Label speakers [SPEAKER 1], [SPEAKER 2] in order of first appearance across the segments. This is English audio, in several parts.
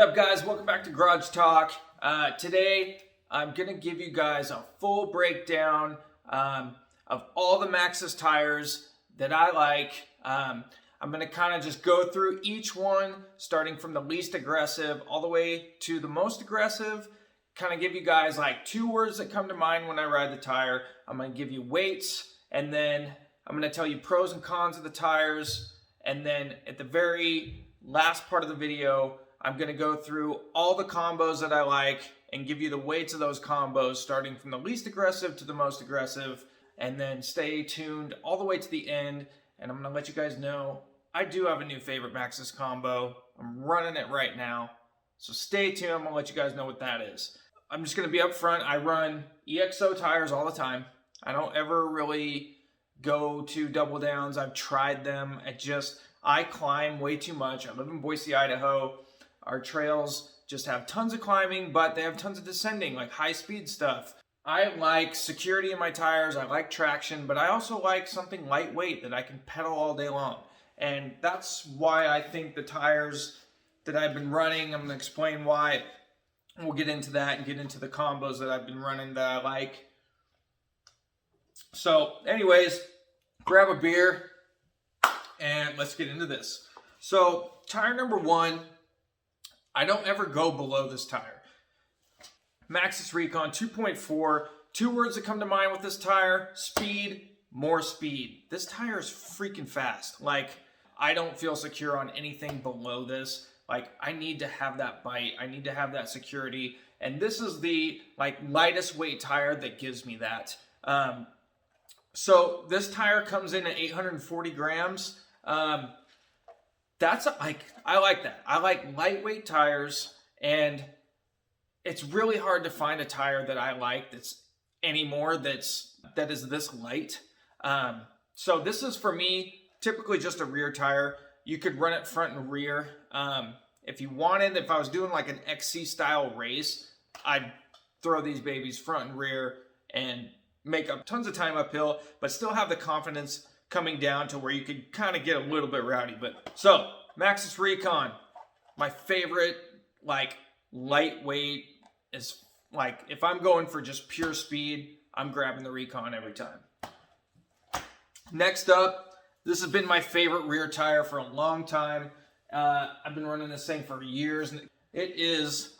[SPEAKER 1] up, guys? Welcome back to Garage Talk. Today I'm gonna give you guys a full breakdown of all the Maxxis tires that I like. I'm gonna kind of just go through each one, starting from the least aggressive all the way to the most aggressive. Kind of give you guys like two words that come to mind when I ride the tire. I'm gonna give you weights, and then I'm gonna tell you pros and cons of the tires, and then at the very last part of the video, I'm going to go through all the combos that I like and give you the weights of those combos, starting from the least aggressive to the most aggressive, and then stay tuned all the way to the end. And I'm going to let you guys know I do have a new favorite Maxxis combo. I'm running it right now, so stay tuned. I'm going to let you guys know what that is. I'm just going to be up front. I run EXO tires all the time. I don't ever really go to double downs. I've tried them. I climb way too much. I live in Boise, Idaho. Our trails just have tons of climbing, but they have tons of descending, like high-speed stuff. I like security in my tires. I like traction, but I also like something lightweight that I can pedal all day long. And that's why I think the tires that I've been running, I'm going to explain why. We'll get into that and get into the combos that I've been running that I like. So anyways, grab a beer and let's get into this. So tire number one, I don't ever go below this tire. Maxxis Recon 2.4. Two words that come to mind with this tire: speed, more speed. This tire is freaking fast. Like, I don't feel secure on anything below this. Like, I need to have that bite. I need to have that security. And this is the lightest weight tire that gives me that. So this tire comes in at 840 grams. I like that. I like lightweight tires, and it's really hard to find a tire that I like that is this light. So this is, for me, typically just a rear tire. You could run it front and rear. If you wanted, if I was doing like an XC style race, I'd throw these babies front and rear and make up tons of time uphill, but still have the confidence coming down to where you could kind of get a little bit rowdy. But so Maxxis Recon, my favorite, lightweight, is if I'm going for just pure speed, I'm grabbing the Recon every time. Next up, this has been my favorite rear tire for a long time. I've been running this thing for years. It is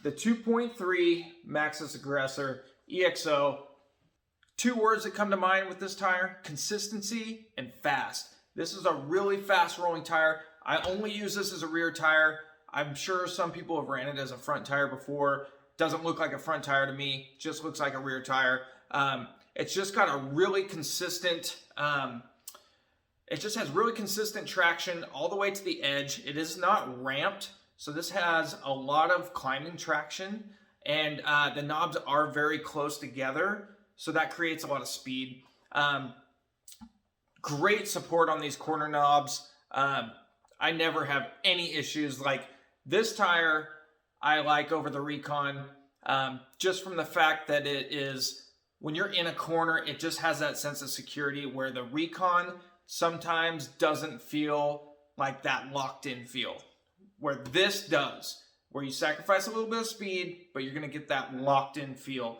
[SPEAKER 1] the 2.3 Maxxis Aggressor EXO. Two words that come to mind with this tire: consistency and fast. This is a really fast rolling tire. I only use this as a rear tire. I'm sure some people have ran it as a front tire before. Doesn't look like a front tire to me. Just looks like a rear tire. It's just got a really consistent, it just has really consistent traction all the way to the edge. It is not ramped, so this has a lot of climbing traction, and the knobs are very close together, so that creates a lot of speed. Great support on these corner knobs. I never have any issues. Like, this tire I like over the Recon, just from the fact that it is, when you're in a corner, it just has that sense of security, where the Recon sometimes doesn't feel like that locked in feel, where this does, where you sacrifice a little bit of speed, but you're going to get that locked in feel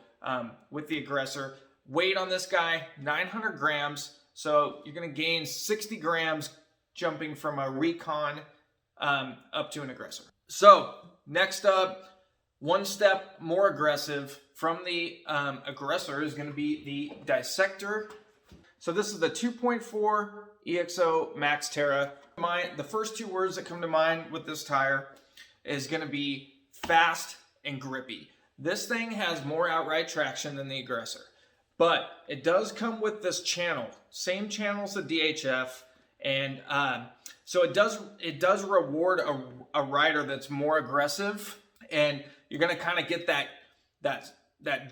[SPEAKER 1] with the Aggressor. Weight on this guy, 900 grams. So you're going to gain 60 grams jumping from a Recon up to an Aggressor. So next up, one step more aggressive from the Aggressor is going to be the Dissector. So this is the 2.4 EXO Max Terra. The first two words that come to mind with this tire is going to be fast and grippy. This thing has more outright traction than the Aggressor, but it does come with this channel, same channel as the DHF, and so it does reward a rider that's more aggressive, and you're going to kind of get that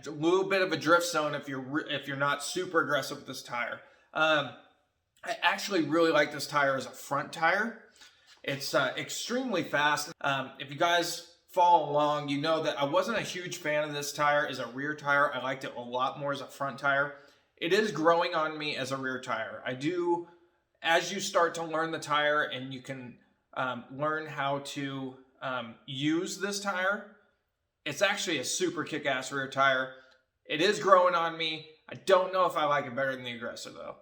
[SPEAKER 1] little bit of a drift zone if you're not super aggressive with this tire. I actually really like this tire as a front tire. It's extremely fast. If you guys follow along, you know that I wasn't a huge fan of this tire as a rear tire. I liked it a lot more as a front tire. It is growing on me as a rear tire. As you start to learn the tire, and you can learn how to use this tire. It's actually a super kick-ass rear tire. It is growing on me. I don't know if I like it better than the Aggressor though.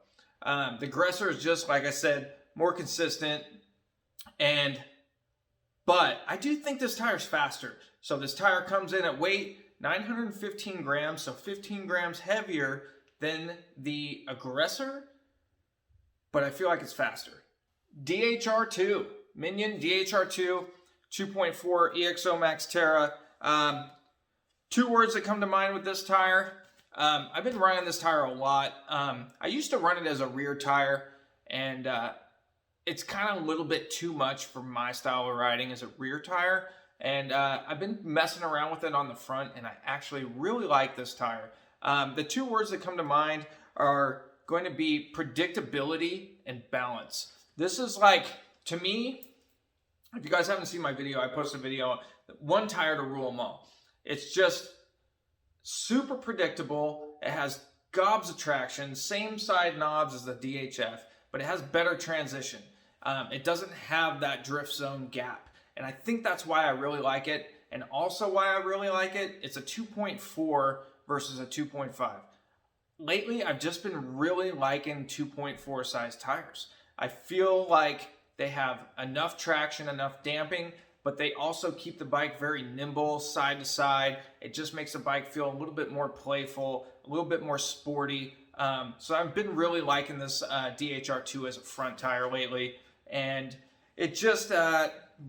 [SPEAKER 1] The Aggressor is just, like I said, more consistent, but I do think this tire is faster. So this tire comes in at weight 915 grams, so 15 grams heavier than the Aggressor, but I feel like it's faster. DHR2, Minion DHR2, 2.4 EXO Max Terra. Two words that come to mind with this tire. I've been running this tire a lot. I used to run it as a rear tire, and it's kind of a little bit too much for my style of riding as a rear tire. And I've been messing around with it on the front, and I actually really like this tire. The two words that come to mind are going to be predictability and balance. This is like, to me, if you guys haven't seen my video, I posted a video, one tire to rule them all. It's just super predictable. It has gobs of traction, same side knobs as the DHF, but it has better transition. It doesn't have that drift zone gap. And I think that's why I really like it. And also why I really like it, it's a 2.4 versus a 2.5. Lately, I've just been really liking 2.4 size tires. I feel like they have enough traction, enough damping, but they also keep the bike very nimble, side to side. It just makes the bike feel a little bit more playful, a little bit more sporty. So I've been really liking this DHR2 as a front tire lately. And it just,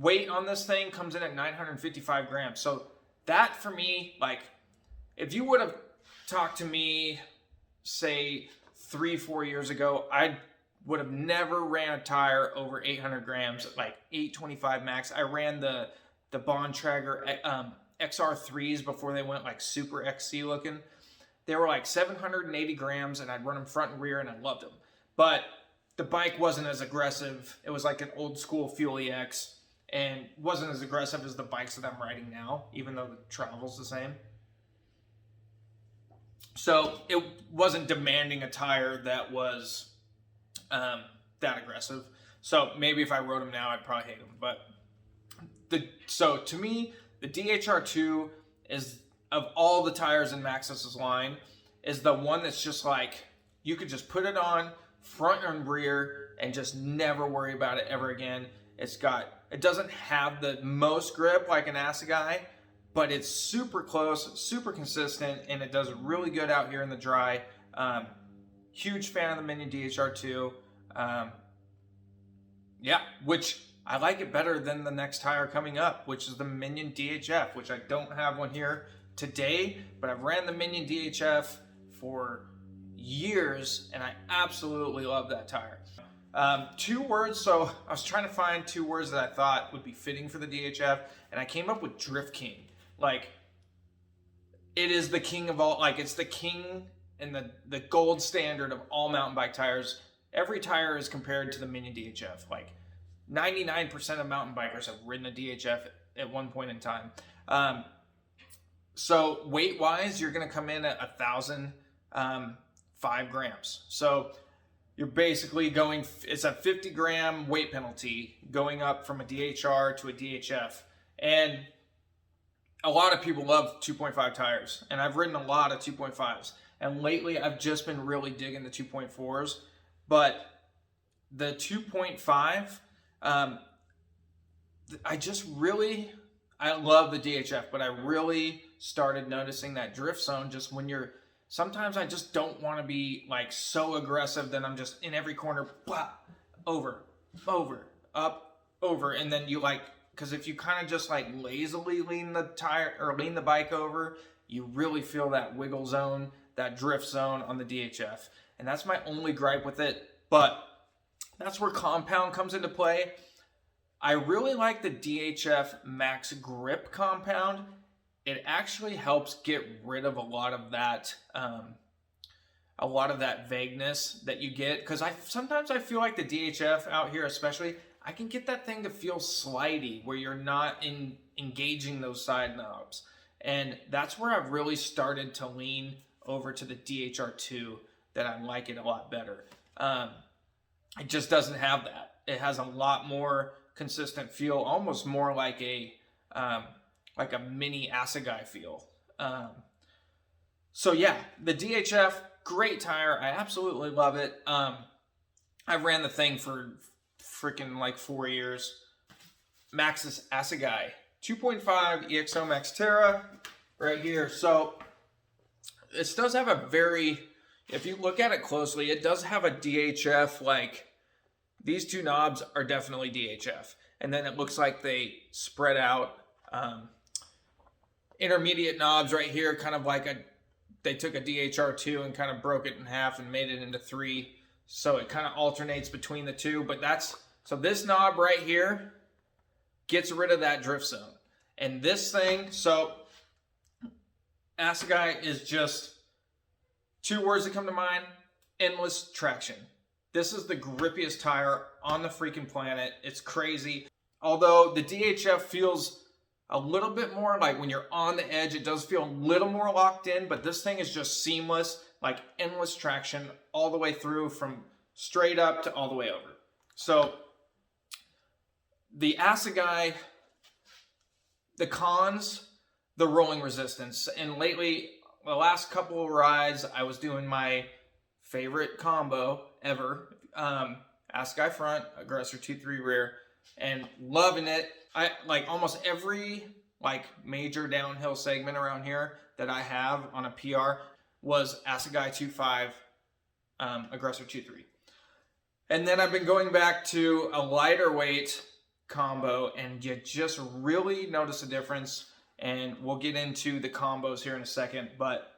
[SPEAKER 1] weight on this thing comes in at 955 grams. So that for me, like, if you would have talked to me, say 3-4 years ago, I would have never ran a tire over 800 grams, like 825 max. I ran the Bontrager XR3s before they went like super XC looking. They were like 780 grams, and I'd run them front and rear, and I loved them. But the bike wasn't as aggressive. It was like an old school Fuel EX, and wasn't as aggressive as the bikes that I'm riding now, even though the travel's the same. So it wasn't demanding a tire that was that aggressive. So maybe if I rode them now, I'd probably hate them. But so to me, the DHR2 is, of all the tires in Maxxis' line, is the one that's just like, you could just put it on front and rear and just never worry about it ever again. It doesn't have the most grip like an Assegai, but it's super close, super consistent, and it does really good out here in the dry. Huge fan of the Minion DHR2. Yeah, which I like it better than the next tire coming up, which is the Minion DHF, which I don't have one here today, but I've ran the Minion DHF for years, and I absolutely love that tire. Two words, so I was trying to find two words that I thought would be fitting for the DHF, and I came up with Drift King. Like, it is the king of all, like, it's the king and the gold standard of all mountain bike tires. Every tire is compared to the Minion DHF. Like, 99% of mountain bikers have ridden a DHF at one point in time. So weight-wise, you're going to come in at 1,005 grams. So you're basically going, it's a 50-gram weight penalty going up from a DHR to a DHF. And a lot of people love 2.5 tires, and I've ridden a lot of 2.5s. And lately, I've just been really digging the 2.4s. But the 2.5, I love the DHF, but I really started noticing that drift zone just when sometimes I just don't want to be like so aggressive that I'm just in every corner, blah, over, up, over. And then you like, because if you kind of just like lazily lean the tire or lean the bike over, you really feel that wiggle zone, that drift zone on the DHF. And that's my only gripe with it, but that's where compound comes into play. I really like the DHF Max Grip compound. It actually helps get rid of a lot of that vagueness that you get. Because sometimes I feel like the DHF out here especially, I can get that thing to feel slidey where you're not engaging those side knobs. And that's where I've really started to lean over to the DHR2, that I like it a lot better. It just doesn't have that. It has a lot more consistent feel, almost more like a like a mini Assegai feel. So yeah, the DHF, great tire. I absolutely love it. I ran the thing for freaking like 4 years. Maxxis Assegai 2.5 EXO Max Terra right here. So this does have a very, if you look at it closely, it does have a DHF, like these two knobs are definitely DHF. And then it looks like they spread out intermediate knobs right here, kind of like they took a DHR2 and kind of broke it in half and made it into 3. So it kind of alternates between the two, but so this knob right here gets rid of that drift zone. And this thing, so Assegai is just 2 words that come to mind: endless traction. This is the grippiest tire on the freaking planet. It's crazy. Although the DHF feels a little bit more like when you're on the edge, it does feel a little more locked in, but this thing is just seamless, like endless traction all the way through, from straight up to all the way over. So the Assegai, the cons, the rolling resistance. And lately, the last couple of rides, I was doing my favorite combo ever, Assegai front, aggressor 2-3 rear, and loving it. I like almost every like major downhill segment around here that I have on a PR was Assegai 2.5, aggressor 2.3. And then I've been going back to a lighter weight combo, and you just really notice a difference. And we'll get into the combos here in a second, but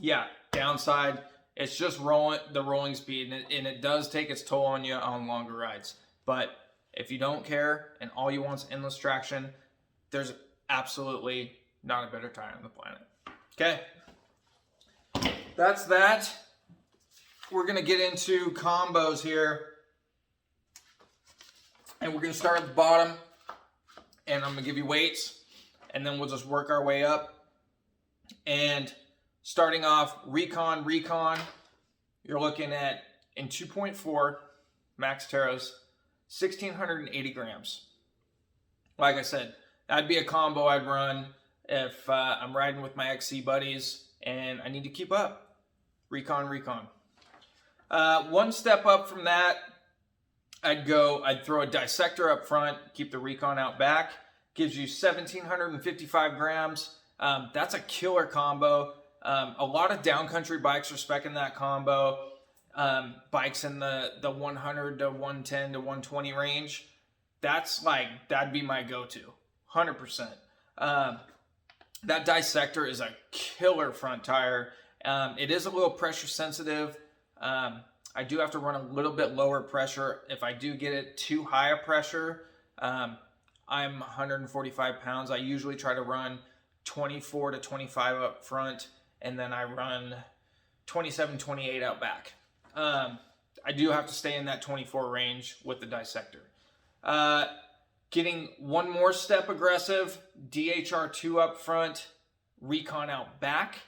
[SPEAKER 1] yeah, downside, it's just the rolling speed, and it does take its toll on you on longer rides. But if you don't care and all you want is endless traction, there's absolutely not a better tire on the planet. Okay, that's that. We're gonna get into combos here, and we're gonna start at the bottom, and I'm gonna give you weights, and then we'll just work our way up. And starting off, Recon, you're looking at, in 2.4 Max Terras, 1,680 grams. Like I said, that'd be a combo I'd run if I'm riding with my XC buddies and I need to keep up. Recon. One step up from that, I'd throw a dissector up front, keep the Recon out back. Gives you 1,755 grams. That's a killer combo. A lot of downcountry bikes are speccing that combo. Bikes in the 100 to 110 to 120 range. That'd be my go-to, 100%. That dissector is a killer front tire. It is a little pressure sensitive. I do have to run a little bit lower pressure. If I do get it too high a pressure, I'm 145 pounds. I usually try to run 24 to 25 up front, and then I run 27, 28 out back. I do have to stay in that 24 range with the dissector. Getting one more step aggressive, DHR2 up front, Recon out back.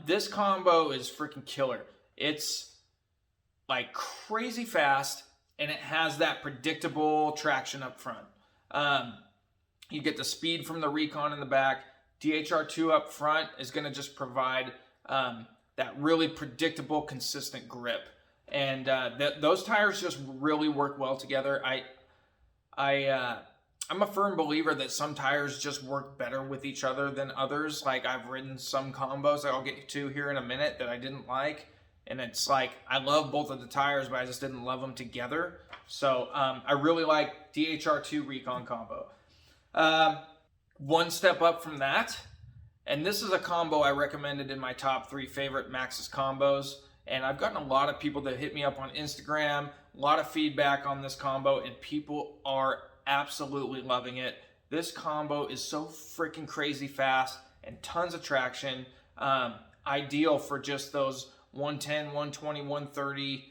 [SPEAKER 1] This combo is freaking killer. It's like crazy fast, and it has that predictable traction up front. You get the speed from the Recon in the back. DHR2 up front is going to just provide that really predictable, consistent grip. And those tires just really work well together. I'm a firm believer that some tires just work better with each other than others. Like, I've ridden some combos that I'll get to here in a minute that I didn't like. And it's like, I love both of the tires, but I just didn't love them together. So I really like DHR2 Recon combo. One step up from that, and this is a combo I recommended in my top 3 favorite Maxxis combos. And I've gotten a lot of people that hit me up on Instagram, a lot of feedback on this combo, and people are absolutely loving it. This combo is so freaking crazy fast and tons of traction. Ideal for just those 110, 120, 130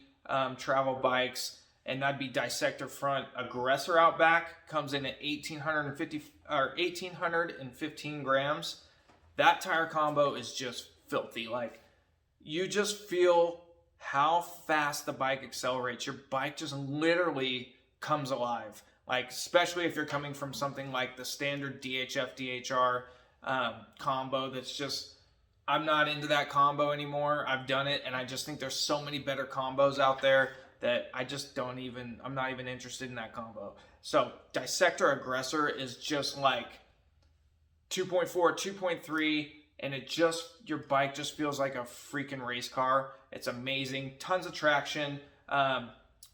[SPEAKER 1] travel bikes. And that'd be dissector front, aggressor out back, comes in at 1,815 grams. That tire combo is just filthy. Like, you just feel how fast the bike accelerates. Your bike just literally comes alive Like, especially if you're coming from something like the standard DHF DHR combo that's just, I'm not into that combo anymore. I've done it, and I just think there's so many better combos out there that I just I'm not even interested in that combo. So Dissector Aggressor is just like 2.4, 2.3, and your bike just feels like a freaking race car. It's amazing. Tons of traction.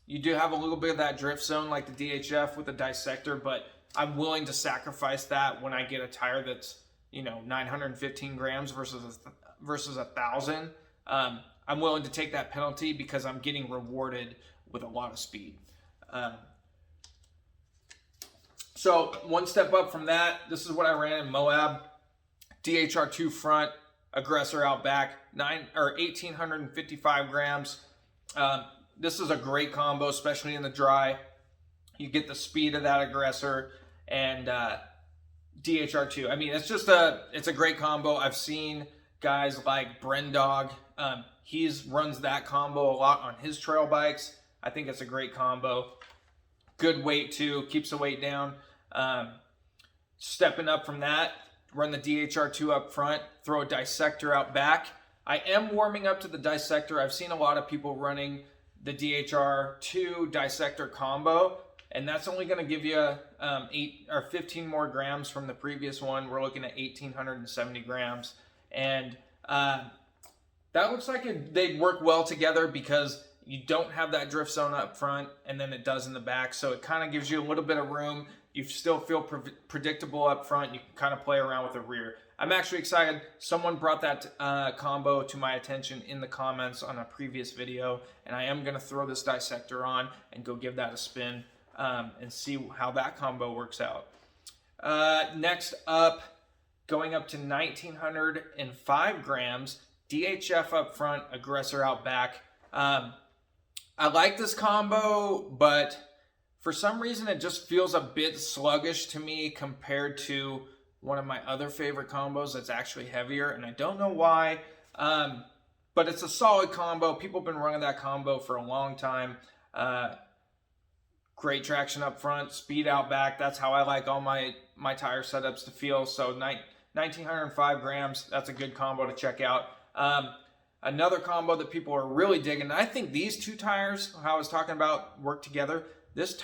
[SPEAKER 1] You do have a little bit of that drift zone like the DHF with the Dissector, but I'm willing to sacrifice that when I get a tire that's, 915 grams versus 1,000. I'm willing to take that penalty because I'm getting rewarded with a lot of speed. So one step up from that, this is what I ran in Moab. DHR2 front, Aggressor out back, 1,855 grams. This is a great combo, especially in the dry. You get the speed of that Aggressor and DHR2. I mean, it's a great combo. I've seen guys like Brendog. He runs that combo a lot on his trail bikes. I think it's a great combo. Good weight too, keeps the weight down. Stepping up from that, run the DHR2 up front, throw a Dissector out back. I am warming up to the Dissector. I've seen a lot of people running the DHR2 Dissector combo, and that's only going to give you 8 or 15 more grams from the previous one. We're looking at 1,870 grams, and that looks like they'd work well together because you don't have that drift zone up front, and then it does in the back, so it kind of gives you a little bit of room. You still feel predictable up front. You can kind of play around with the rear. I'm actually excited. Someone brought that combo to my attention in the comments on a previous video, and I am going to throw this Dissector on and go give that a spin and see how that combo works out. Next up, going up to 1,905 grams, DHF up front, Aggressor out back. I like this combo, but for some reason it just feels a bit sluggish to me compared to one of my other favorite combos that's actually heavier, and I don't know why, but it's a solid combo. People have been running that combo for a long time. Great traction up front, speed out back. That's how I like all my tire setups to feel. So 1,905 grams, that's a good combo to check out. Another combo that people are really digging, and I think these two tires, how I was talking about, work together. These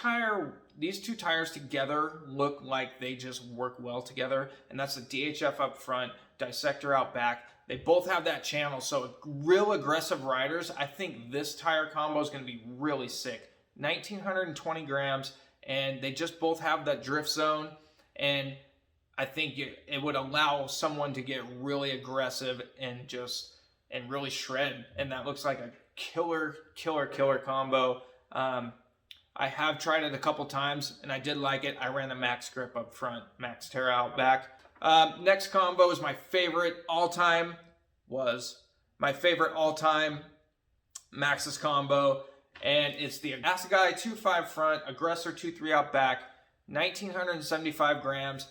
[SPEAKER 1] two tires together look like they just work well together, and that's the DHF up front, Dissector out back. They both have that channel, so real aggressive riders, I think this tire combo is going to be really sick. 1,920 grams, and they just both have that drift zone, and I think it would allow someone to get really aggressive and really shred, and that looks like a killer combo. I have tried it a couple times, and I did like it. I ran the Max Grip up front, Max Terra out back. Next combo is my favorite all-time Maxxis combo, and it's the Assegai 2.5 front, Aggressor 2.3 out back, 1,975 grams.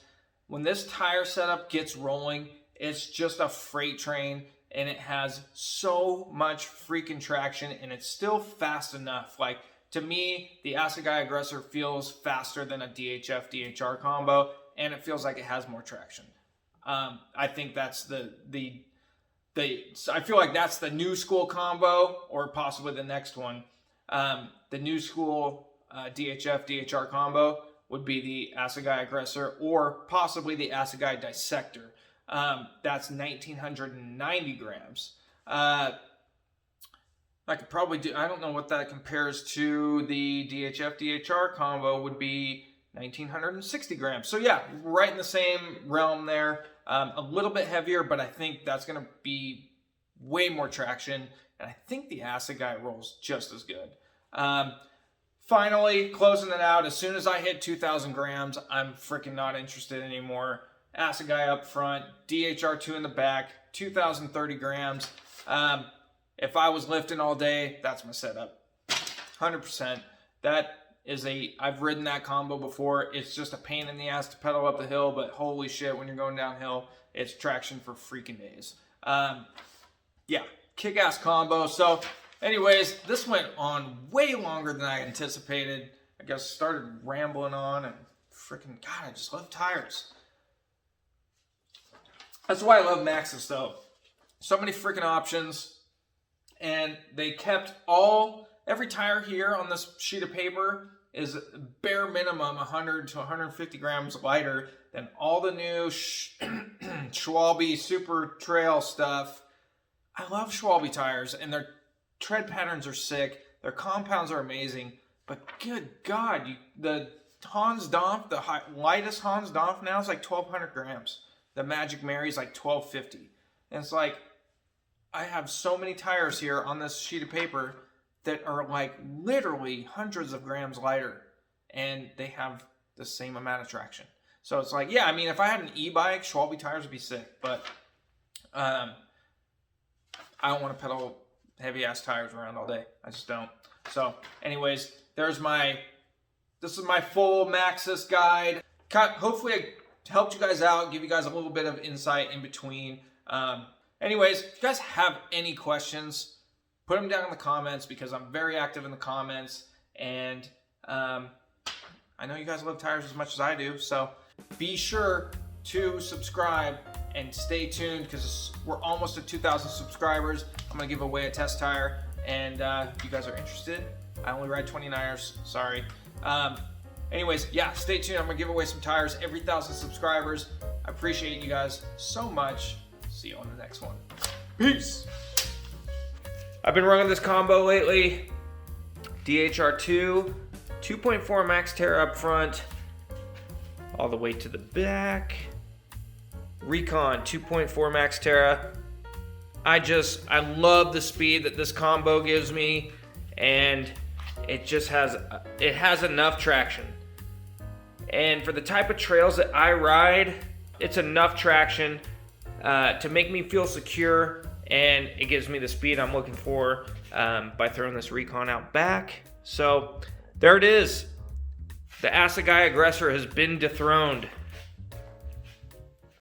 [SPEAKER 1] When this tire setup gets rolling, it's just a freight train, and it has so much freaking traction, and it's still fast enough. Like, to me, the Assegai Aggressor feels faster than a DHF DHR combo, and it feels like it has more traction. I think that's I feel like that's the new school combo, or possibly the next one. The new school DHF DHR combo would be the Assegai Aggressor, or possibly the Assegai Dissector. That's 1,990 grams. I could probably do, I don't know what that compares to. The DHF DHR combo would be 1,960 grams. So yeah, right in the same realm there. A little bit heavier, but I think that's going to be way more traction. And I think the Assegai rolls just as good. Finally, closing it out, as soon as I hit 2,000 grams, I'm freaking not interested anymore. Assegai up front, DHR2 in the back, 2,030 grams. If I was lifting all day, that's my setup. 100%. I've ridden that combo before. It's just a pain in the ass to pedal up the hill, but holy shit, when you're going downhill, it's traction for freaking days. Yeah, kick-ass combo. So anyways, this went on way longer than I anticipated. I guess started rambling on, and freaking God, I just love tires. That's why I love Maxxis though. So many freaking options, and they kept every tire here on this sheet of paper is bare minimum 100 to 150 grams lighter than all the new Schwalbe Super Trail stuff. I love Schwalbe tires, and their tread patterns are sick. Their compounds are amazing, but good God, the Hans Dampf, the lightest Hans Dampf now is like 1,200 grams. The Magic Mary is like 1,250. And it's like, I have so many tires here on this sheet of paper that are like literally hundreds of grams lighter, and they have the same amount of traction. So it's like, yeah, I mean, if I had an e-bike, Schwalbe tires would be sick, but I don't want to pedal heavy-ass tires around all day. I just don't. So anyways, this is my full Maxxis guide. Hopefully I helped you guys out, give you guys a little bit of insight in between. Anyways, if you guys have any questions, put them down in the comments, because I'm very active in the comments, and I know you guys love tires as much as I do, so be sure to subscribe and stay tuned, because we're almost at 2,000 subscribers. I'm going to give away a test tire, and if you guys are interested, I only ride 29ers, sorry. Anyways, yeah, stay tuned. I'm going to give away some tires every 1,000 subscribers. I appreciate you guys so much. See you on the next one. Peace. I've been running this combo lately. DHR2, 2.4 Max Terra up front, all the way to the back. Recon 2.4 Max Terra. I love the speed that this combo gives me, and it has enough traction. And for the type of trails that I ride, it's enough traction to make me feel secure, and it gives me the speed I'm looking for by throwing this Recon out back. So there it is. The Assegai Aggressor has been dethroned.